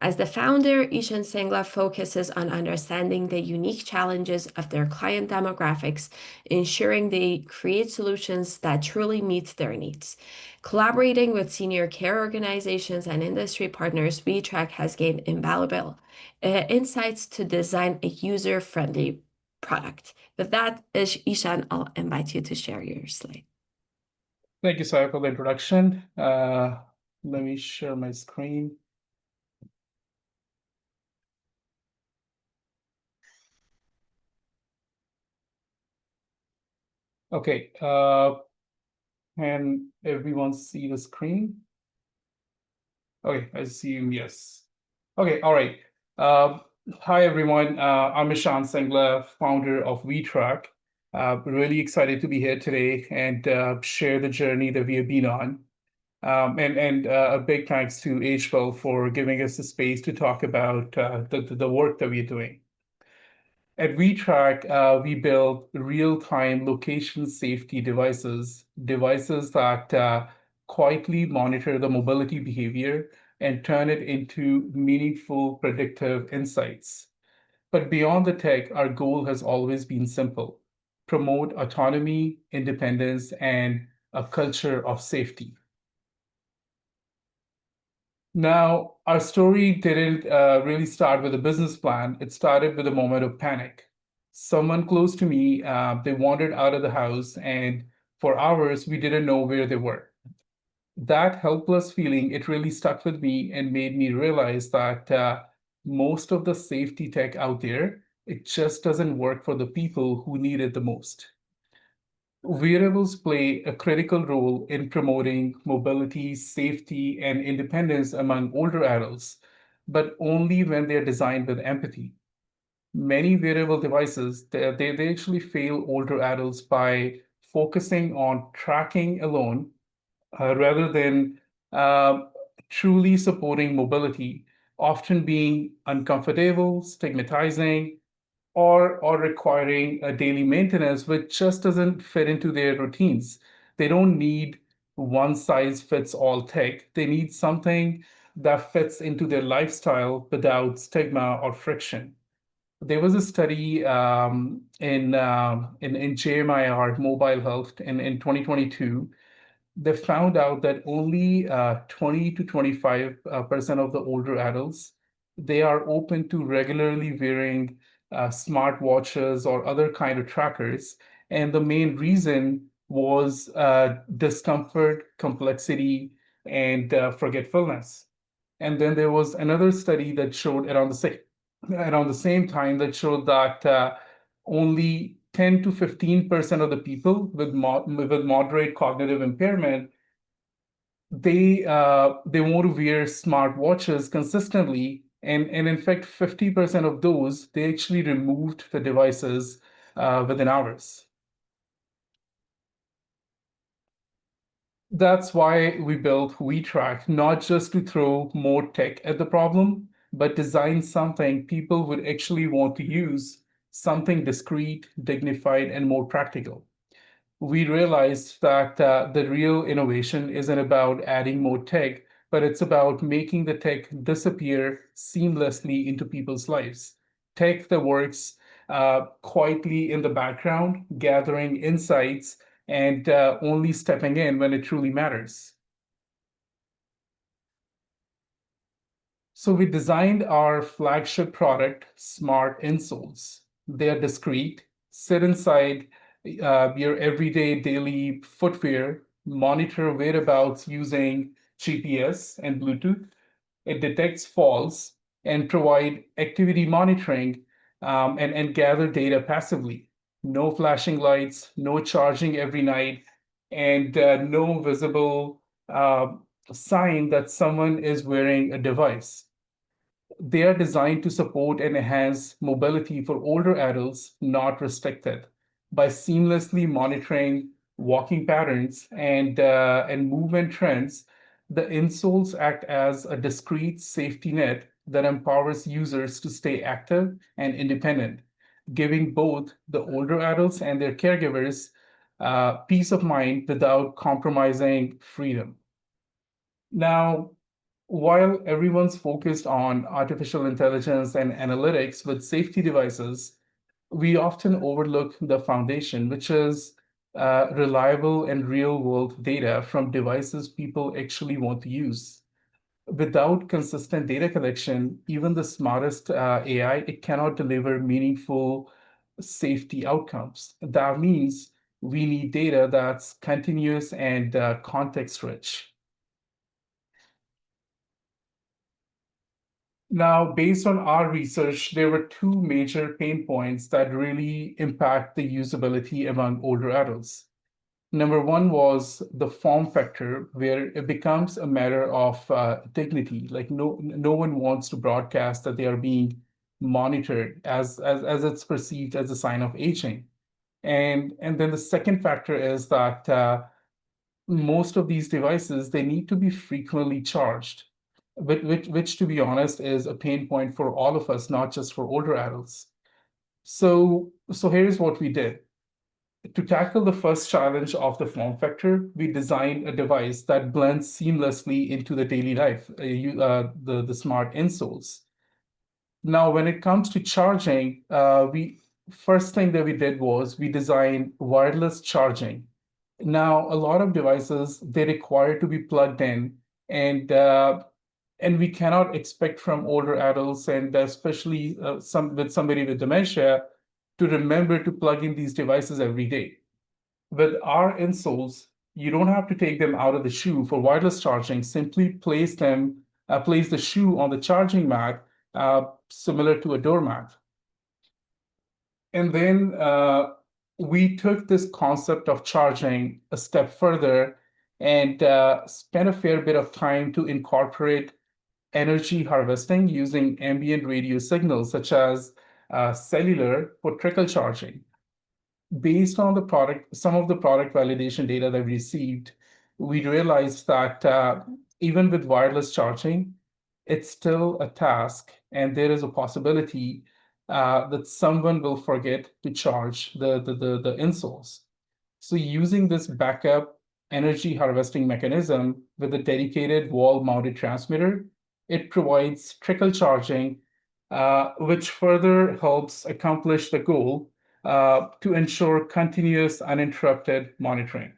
As the founder, Ishan Singla focuses on understanding the unique challenges of their client demographics, ensuring they create solutions that truly meet their needs. Collaborating with senior care organizations and industry partners, WeTrack has gained invaluable insights to design a user-friendly product. With that, Ishan, I'll invite you to share your slide. Thank you, Sayeh, for the introduction. Let me share my screen. Okay, can everyone see the screen? Okay, I assume yes. Okay, all right. Hi, everyone. I'm Ishan Singla, founder of WeTrack. Really excited to be here today and share the journey that we have been on. And a big thanks to HWell for giving us the space to talk about the work that we're doing. At WeTrack, we build real-time location safety devices that quietly monitor the mobility behavior and turn it into meaningful predictive insights. But beyond the tech, our goal has always been simple: promote autonomy, independence, and a culture of safety. Now, our story didn't really start with a business plan. It started with a moment of panic. Someone close to me, they wandered out of the house, and for hours, we didn't know where they were. That helpless feeling, it really stuck with me and made me realize that most of the safety tech out there, it just doesn't work for the people who need it the most. Wearables play a critical role in promoting mobility, safety, and independence among older adults, but only when they're designed with empathy. Many wearable devices, they actually fail older adults by focusing on tracking alone rather than uh, truly supporting mobility, often being uncomfortable, stigmatizing, or requiring a daily maintenance, which just doesn't fit into their routines. They don't need one size fits all tech. They need something that fits into their lifestyle without stigma or friction. There was a study in JMIR Mobile Health in 2022. They found out that only 20 to 25% of the older adults, they are open to regularly wearing smart watches or other kind of trackers. And the main reason was discomfort, complexity, and forgetfulness. And then there was another study that showed around the same time that showed that only 10 to 15% of the people with moderate cognitive impairment, they want to wear smart watches consistently, and in fact 50% of those, they actually removed the devices within hours. That's why we built WeTrack, not just to throw more tech at the problem, but design something people would actually want to use, something discreet, dignified, and more practical. We realized that the real innovation isn't about adding more tech, but it's about making the tech disappear seamlessly into people's lives. Tech that works quietly in the background, gathering insights, and only stepping in when it truly matters. So we designed our flagship product, Smart Insoles. They are discreet, sit inside your everyday daily footwear, monitor whereabouts using GPS and Bluetooth. It detects falls and provide activity monitoring and gather data passively. No flashing lights, no charging every night, and no visible sign that someone is wearing a device. They are designed to support and enhance mobility for older adults, not restricted, by seamlessly monitoring walking patterns and movement trends. The insoles act as a discrete safety net that empowers users to stay active and independent, giving both the older adults and their caregivers peace of mind without compromising freedom. Now, while everyone's focused on artificial intelligence and analytics with safety devices, we often overlook the foundation, which is reliable and real world data from devices people actually want to use. Without consistent data collection, even the smartest AI, it cannot deliver meaningful safety outcomes. That means we need data that's continuous and context rich. Now, based on our research, there were two major pain points that really impact the usability among older adults. Number one was the form factor, where it becomes a matter of dignity. Like no one wants to broadcast that they are being monitored as it's perceived as a sign of aging. And then the second factor is that most of these devices, they need to be frequently charged, which to be honest is a pain point for all of us, not just for older adults. So here's what we did. To tackle the first challenge of the form factor, we designed a device that blends seamlessly into the daily life, the smart insoles. Now, when it comes to charging, we first thing that we did was we designed wireless charging. Now, a lot of devices, they require to be plugged in, and we cannot expect from older adults, and especially somebody with dementia, to remember to plug in these devices every day. With our insoles, you don't have to take them out of the shoe for wireless charging. Simply place the shoe on the charging mat, similar to a doormat. And then we took this concept of charging a step further and spent a fair bit of time to incorporate energy harvesting using ambient radio signals, such as cellular, for trickle charging. Based on some of the product validation data that we received, we realized that even with wireless charging, it's still a task, and there is a possibility that someone will forget to charge the insoles. So using this backup energy harvesting mechanism with a dedicated wall-mounted transmitter, it provides trickle charging, which further helps accomplish the goal to ensure continuous uninterrupted monitoring.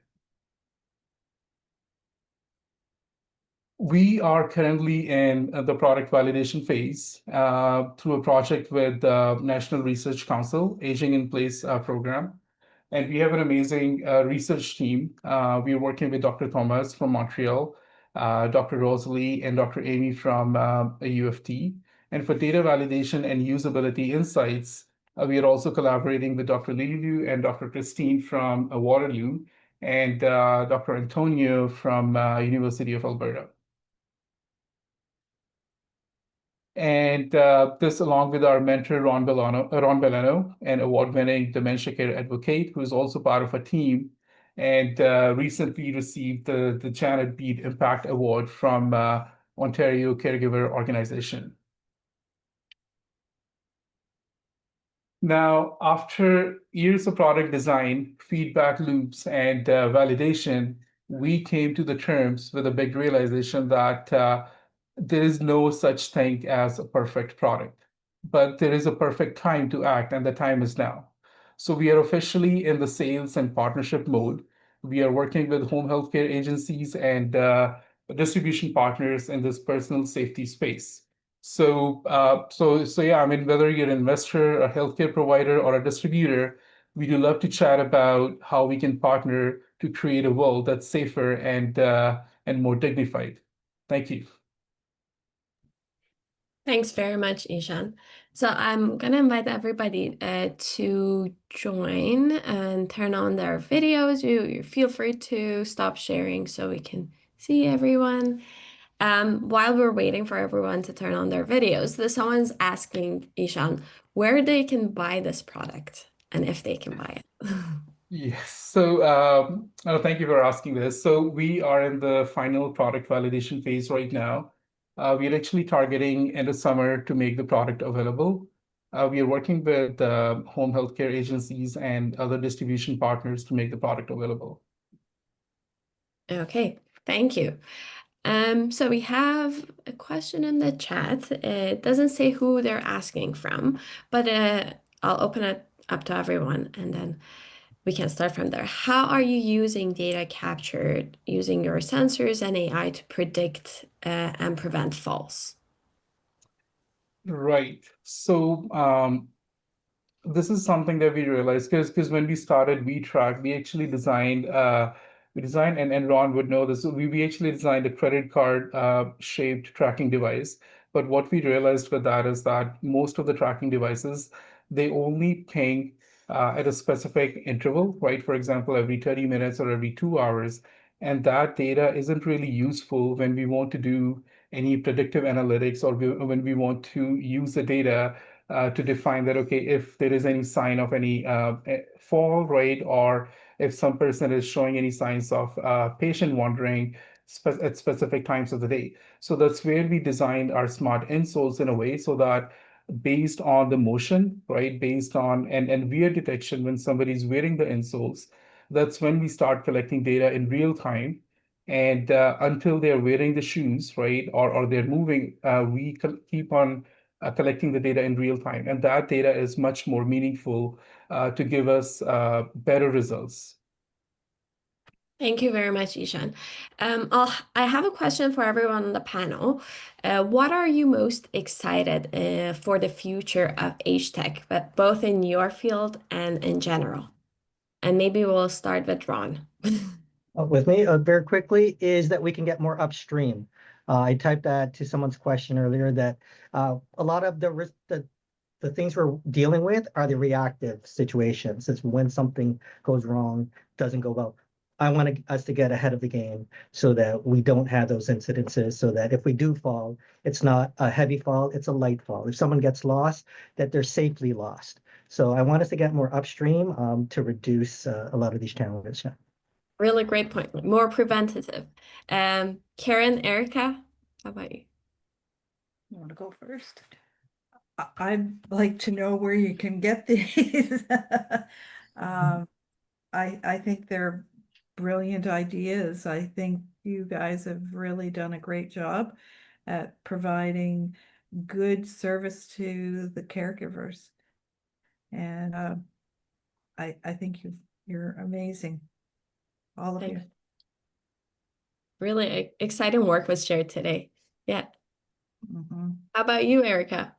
We are currently in the product validation phase through a project with the National Research Council Aging in Place program. And we have an amazing research team. We're working with Dr. Thomas from Montreal, Dr. Rosalie, and Dr. Amy from UFT. And for data validation and usability insights, we are also collaborating with Dr. Liliu and Dr. Christine from Waterloo, and Dr. Antonio from University of Alberta. And this, along with our mentor, Ron Bellano, an award-winning dementia care advocate, who is also part of a team, and recently received the Janet Bead Impact Award from Ontario Caregiver Organization. Now, after years of product design, feedback loops, and validation, we came to the terms with a big realization that there is no such thing as a perfect product, but there is a perfect time to act, and the time is now. So we are officially in the sales and partnership mode. We are working with home healthcare agencies and distribution partners in this personal safety space. So yeah, I mean, whether you're an investor, a healthcare provider, or a distributor, we do love to chat about how we can partner to create a world that's safer and more dignified. Thank you. Thanks very much, Ishan. So I'm gonna invite everybody to join and turn on their videos. You feel free to stop sharing so we can see everyone. While we're waiting for everyone to turn on their videos, someone's asking Ishan where they can buy this product and if they can buy it. Yes. So, thank you for asking this. So we are in the final product validation phase right now. We're actually targeting end of summer to make the product available. We are working with home healthcare agencies and other distribution partners to make the product available. Okay, thank you. So we have a question in the chat. It doesn't say who they're asking from, but I'll open it up to everyone and then we can start from there. How are you using data captured using your sensors and AI to predict and prevent falls? Right. So, this is something that we realized because when we started WeTrack, we designed and Ron would know this. We actually designed a credit card shaped tracking device. But what we realized with that is that most of the tracking devices, they only ping at a specific interval, right? For example, every 30 minutes or every 2 hours. And that data isn't really useful when we want to do any predictive analytics or when we want to use the data to define that, okay, if there is any sign of any fall rate, or if some person is showing any signs of patient wandering at specific times of the day. So that's where we designed our smart insoles in a way so that based on the motion, right, based on and wear detection when somebody's wearing the insoles, that's when we start collecting data in real time. And until they're wearing the shoes, right, or they're moving, we keep on collecting the data in real time. And that data is much more meaningful to give us better results. Thank you very much, Ishan. I have a question for everyone on the panel. What are you most excited for the future of age tech, but both in your field and in general? And maybe we'll start with Ron. With me, very quickly, is that we can get more upstream. I typed that to someone's question earlier that a lot of the things we're dealing with are the reactive situations. It's when something goes wrong, doesn't go well. I want us to get ahead of the game so that we don't have those incidences, so that if we do fall, it's not a heavy fall, it's a light fall. If someone gets lost, that they're safely lost. So I want us to get more upstream to reduce a lot of these challenges. Yeah. Really great point. More preventative. Karen, Erica, how about you? You want to go first? I'd like to know where you can get these. I think they're brilliant ideas. I think you guys have really done a great job at providing good service to the caregivers. And I think you're amazing, all of you. Thanks. Really exciting work was shared today. Yeah. Mhm. How about you, Erica?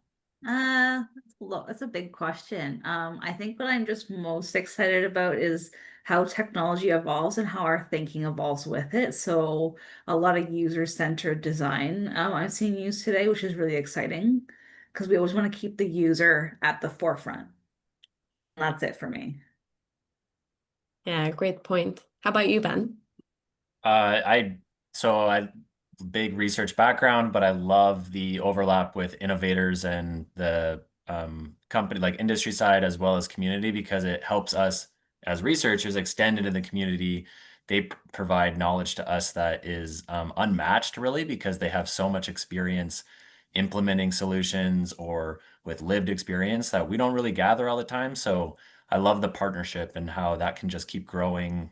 It's a big question. I think what I'm just most excited about is how technology evolves and how our thinking evolves with it. So a lot of user-centered design I'm seeing used today, which is really exciting because we always want to keep the user at the forefront. That's it for me. Yeah, great point. How about you, Ben? I big research background, but I love the overlap with innovators and the company like industry side as well as community because it helps us as researchers extend into the community. They provide knowledge to us that is unmatched really because they have so much experience implementing solutions or with lived experience that we don't really gather all the time. So I love the partnership and how that can just keep growing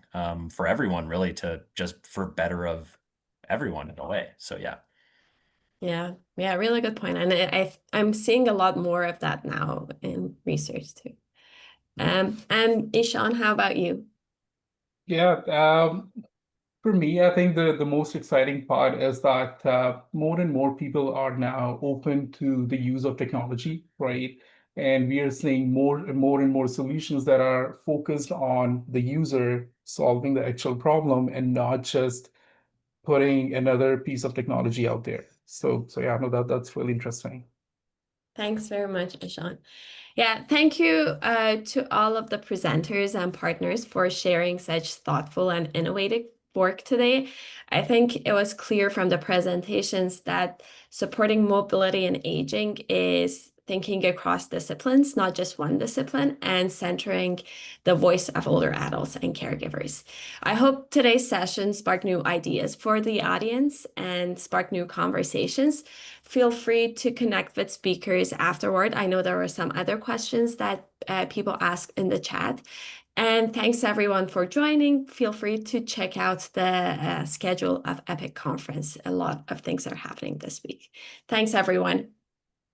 for everyone, really, to just for better of everyone in a way. So yeah. Yeah, really good point. And I'm seeing a lot more of that now in research too. And Ishan, how about you? Yeah, For me, I think the most exciting part is that more and more people are now open to the use of technology, right? And we are seeing more solutions that are focused on the user solving the actual problem and not just putting another piece of technology out there. So yeah, no, that's really interesting. Thanks very much, Ishan. Yeah, thank you to all of the presenters and partners for sharing such thoughtful and innovative work today. I think it was clear from the presentations that supporting mobility and aging is thinking across disciplines, not just one discipline, and centering the voice of older adults and caregivers. I hope today's session sparked new ideas for the audience and spark new conversations. Feel free to connect with speakers afterward. I know there were some other questions that people asked in the chat. And thanks everyone for joining. Feel free to check out the schedule of EPIC conference. A lot of things are happening this week. Thanks everyone.